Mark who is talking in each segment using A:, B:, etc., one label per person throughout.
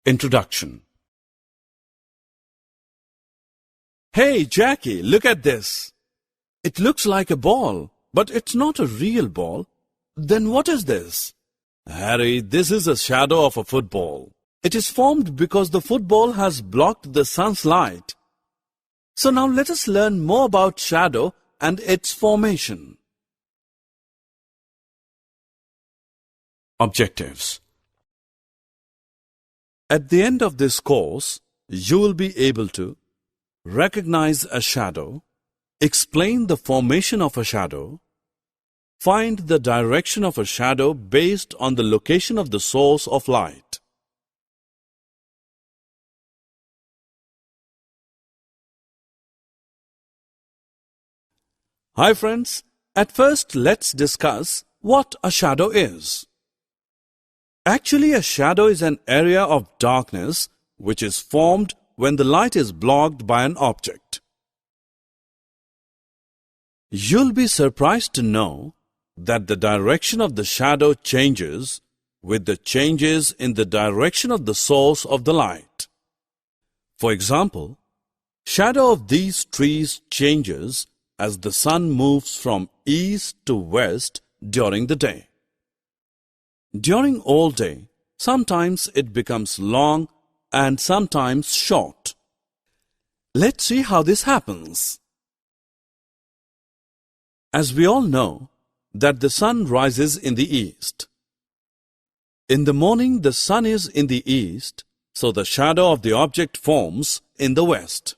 A: Introduction. Hey, Jackie, look at this. It looks like a ball, but it's not a real ball. Then what is this? Harry, this is a shadow of a football. It is formed because the football has blocked the sun's light. So now let us learn more about shadow and its formation. Objectives. At the end of this course, you will be able to recognize a shadow, explain the formation of a shadow, find the direction of a shadow based on the location of the source of light. Hi friends, at first let's discuss what a shadow is. Actually, a shadow is an area of darkness which is formed when the light is blocked by an object. You'll be surprised to know that the direction of the shadow changes with the changes in the direction of the source of the light. For example, shadow of these trees changes as the sun moves from east to west during the day. During all day, sometimes it becomes long and sometimes short. Let's see how this happens. As we all know that the sun rises in the east. In the morning, the sun is in the east, so the shadow of the object forms in the west.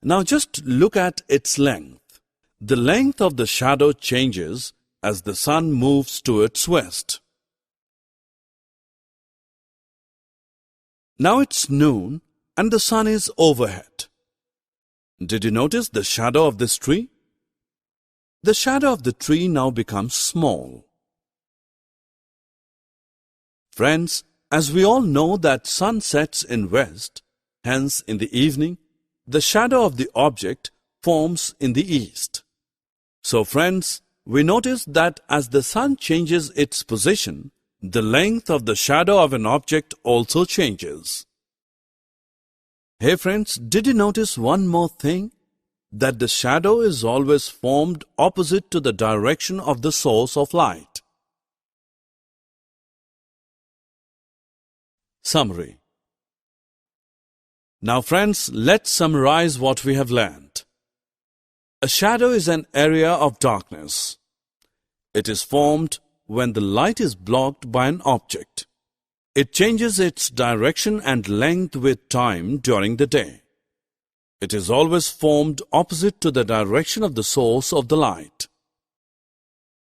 A: Now just look at its length. The length of the shadow changes as the sun moves to its west. Now it's noon and the sun is overhead. Did you notice the shadow of this tree? The shadow of the tree now becomes small. Friends, as we all know that sun sets in west, hence in the evening, the shadow of the object forms in the east. So friends, we notice that as the sun changes its position, the length of the shadow of an object also changes. Hey friends, did you notice one more thing? That the shadow is always formed opposite to the direction of the source of light. Summary. Now friends, let's summarize what we have learned. A shadow is an area of darkness. It is formed when the light is blocked by an object. It changes its direction and length with time during the day. It is always formed opposite to the direction of the source of the light.